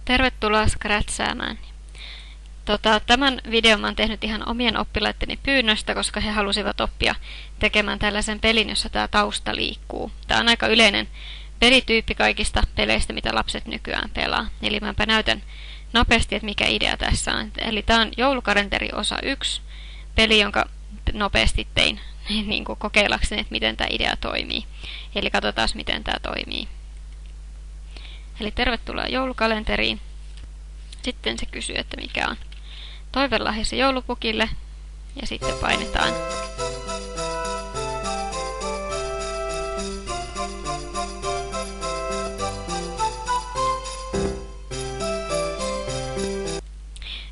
Tervetuloa skrätsäämään. Tämän videon mä oon tehnyt ihan omien oppilaitteni pyynnöstä, koska he halusivat oppia tekemään tällaisen pelin, jossa tämä tausta liikkuu. Tämä on aika yleinen pelityyppi kaikista peleistä, mitä lapset nykyään pelaa. Eli mäpä näytän nopeasti, että mikä idea tässä on. Eli tämä on joulukalenteri osa 1, peli, jonka nopeasti tein niin kuin kokeillakseni, että miten tämä idea toimii. Eli katsotaan, miten tämä toimii. Eli tervetuloa joulukalenteriin. Sitten se kysyy, että mikä on toivelahjasi joulupukille. Ja sitten painetaan.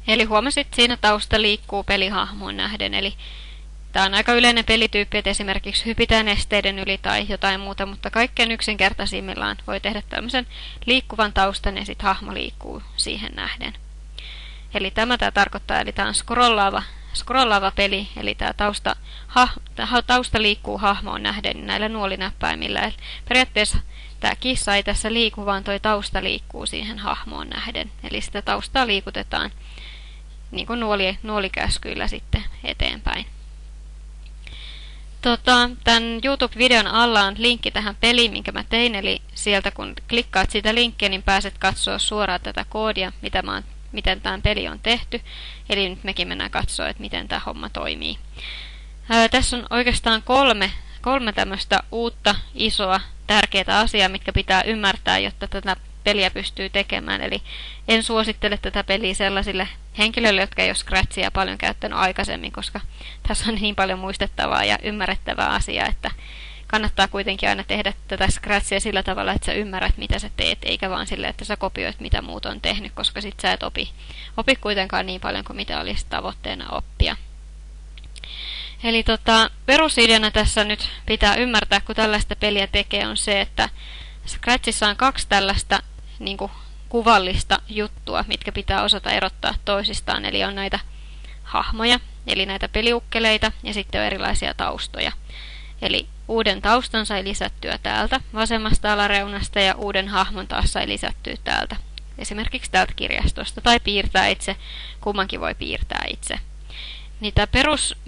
Eli huomasit, siinä tausta liikkuu pelihahmoon nähden. Eli tämä on aika yleinen pelityyppi, että esimerkiksi hypitään esteiden yli tai jotain muuta, mutta kaikkein yksinkertaisimmillaan voi tehdä tämmöisen liikkuvan taustan ja sitten hahmo liikkuu siihen nähden. Eli tämä tarkoittaa, eli tämä on scrollaava peli, eli tämä tausta liikkuu hahmoon nähden näillä nuolinäppäimillä. Eli periaatteessa tämä kissa ei tässä liiku, vaan tuo tausta liikkuu siihen hahmoon nähden. Eli sitä taustaa liikutetaan niin kuin nuolikäskyillä sitten eteenpäin. Tämän YouTube-videon alla on linkki tähän peliin, minkä mä tein, eli sieltä kun klikkaat sitä linkkiä, niin pääset katsoa suoraan tätä koodia, miten tämä peli on tehty. Eli nyt mekin mennään katsoa, että miten tämä homma toimii. Tässä on oikeastaan kolme tämmöistä uutta, isoa, tärkeää asiaa, mitkä pitää ymmärtää, jotta tätä peliä pystyy tekemään. Eli en suosittele tätä peliä sellaisille henkilöille, jotka ei ole Scratchia paljon käyttänyt aikaisemmin, koska tässä on niin paljon muistettavaa ja ymmärrettävää asiaa, että kannattaa kuitenkin aina tehdä tätä Scratchia sillä tavalla, että sä ymmärrät, mitä sä teet, eikä vaan sillä, että sä kopioit, mitä muut on tehnyt, koska sit sä et opi kuitenkaan niin paljon kuin mitä olisi tavoitteena oppia. Eli perusideana tässä nyt pitää ymmärtää, kun tällaista peliä tekee, on se, että Scratchissa on 2 tällaista niin kuin kuvallista juttua, mitkä pitää osata erottaa toisistaan. Eli on näitä hahmoja, eli näitä peliukkeleita, ja sitten on erilaisia taustoja. Eli uuden taustan sai lisättyä täältä vasemmasta alareunasta, ja uuden hahmon taas sai lisättyä täältä. Esimerkiksi täältä kirjastosta, tai piirtää itse, kummankin voi piirtää itse. Niin tämä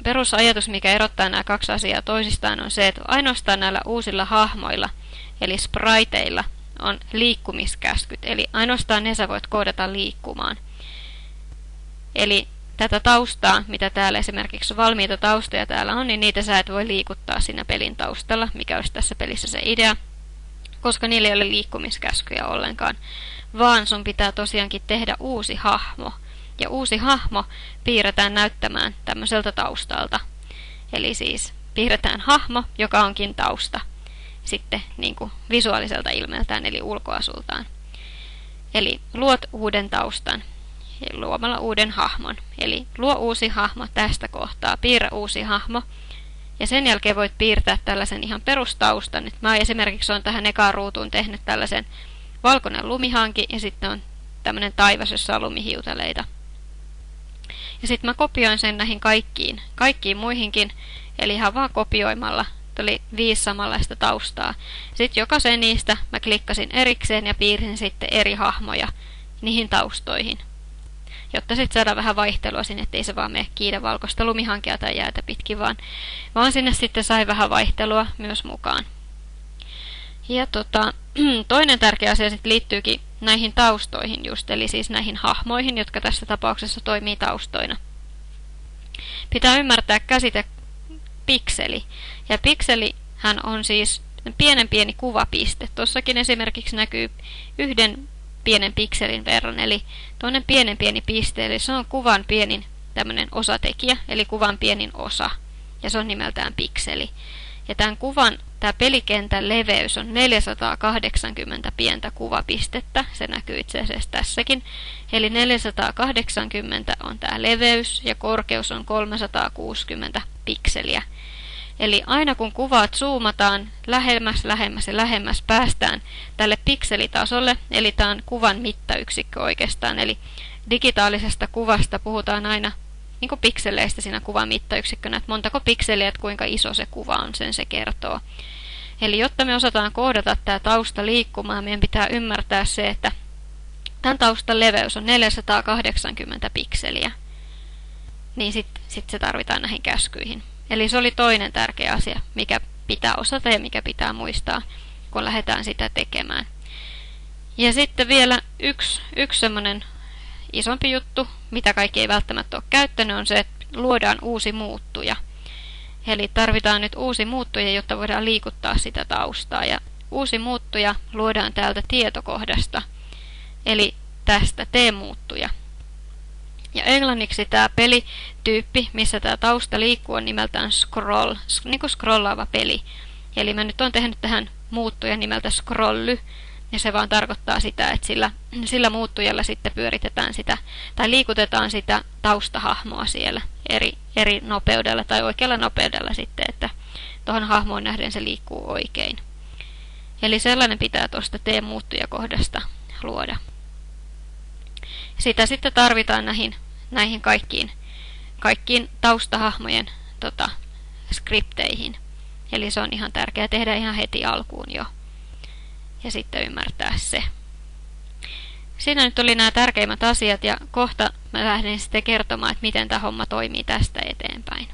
perusajatus, mikä erottaa nämä 2 asiaa toisistaan, on se, että ainoastaan näillä uusilla hahmoilla, eli spriteilla, on liikkumiskäskyt. Eli ainoastaan ne sä voit koodata liikkumaan. Eli tätä taustaa, mitä täällä esimerkiksi valmiita taustoja täällä on, niin niitä sä et voi liikuttaa siinä pelin taustalla, mikä olisi tässä pelissä se idea, koska niillä ei ole liikkumiskäskyjä ollenkaan. Vaan sun pitää tosiaankin tehdä uusi hahmo. Ja uusi hahmo piirretään näyttämään tämmöiseltä taustalta. Eli siis piirretään hahmo, joka onkin tausta. Sitten niin kuin visuaaliselta ilmeeltään, eli ulkoasultaan. Eli luot uuden taustan luomalla uuden hahmon. Eli luo uusi hahmo tästä kohtaa, piirrä uusi hahmo. Ja sen jälkeen voit piirtää tällaisen ihan perustaustan. Nyt mä esimerkiksi olen tähän ekaan ruutuun tehnyt tällaisen valkoinen lumihanki ja sitten on tämmöinen taivas, jossa on lumihiutaleita. Ja sitten mä kopioin sen näihin kaikkiin muihinkin, eli ihan vaan kopioimalla. Tuli 5 samanlaista taustaa. Sitten jokaisen niistä mä klikkasin erikseen ja piirsin sitten eri hahmoja niihin taustoihin. Jotta sitten saadaan vähän vaihtelua sinne, ettei se vaan mene kiinni valkoista lumihankea tai jäätä pitkin, vaan sinne sitten sai vähän vaihtelua myös mukaan. Ja toinen tärkeä asia sitten liittyykin näihin taustoihin just, eli siis näihin hahmoihin, jotka tässä tapauksessa toimii taustoina. Pitää ymmärtää käsite pikseli. Ja pikselihän on siis pieni kuvapiste. Tuossakin esimerkiksi näkyy 1 pienen pikselin verran, eli tuonne pieni piste, eli se on kuvan pienin tämmöinen osatekijä, eli kuvan pienin osa, ja se on nimeltään pikseli. Ja tämän kuvan, tämä pelikentän leveys on 480 pientä kuvapistettä, se näkyy itse asiassa tässäkin, eli 480 on tämä leveys, ja korkeus on 360 pikseliä. Eli aina kun kuvat zoomataan lähemmäs päästään tälle pikselitasolle, eli tämä on kuvan mittayksikkö oikeastaan, eli digitaalisesta kuvasta puhutaan aina niin kuin pikseleistä siinä kuvan mittayksikkönä, että montako pikseliä, että kuinka iso se kuva on, sen se kertoo. Eli jotta me osataan koodata tämä tausta liikkumaan, meidän pitää ymmärtää se, että tämän taustan leveys on 480 pikseliä, niin sit se tarvitaan näihin käskyihin. Eli se oli toinen tärkeä asia, mikä pitää osata ja mikä pitää muistaa, kun lähdetään sitä tekemään. Ja sitten vielä yksi semmoinen isompi juttu, mitä kaikki ei välttämättä ole käyttänyt, on se, että luodaan uusi muuttuja. Eli tarvitaan nyt uusi muuttuja, jotta voidaan liikuttaa sitä taustaa. Ja uusi muuttuja luodaan täältä tietokohdasta, eli tästä tee-muuttuja. Ja englanniksi tämä pelityyppi, missä tämä tausta liikkuu, on nimeltään scroll, niin kuin scrollaava peli. Eli mä nyt olen tehnyt tähän muuttuja nimeltä scrolly, ja se vaan tarkoittaa sitä, että sillä muuttujalla sitten pyöritetään sitä, tai liikutetaan sitä taustahahmoa siellä eri nopeudella tai oikealla nopeudella sitten, että tuohon hahmoon nähden se liikkuu oikein. Eli sellainen pitää tuosta tee-muuttujakohdasta luoda. Sitä sitten tarvitaan näihin kaikkiin taustahahmojen skripteihin. Eli se on ihan tärkeää tehdä ihan heti alkuun jo. Ja sitten ymmärtää se. Siinä nyt oli nämä tärkeimmät asiat ja kohta mä lähden sitten kertomaan, että miten tämä homma toimii tästä eteenpäin.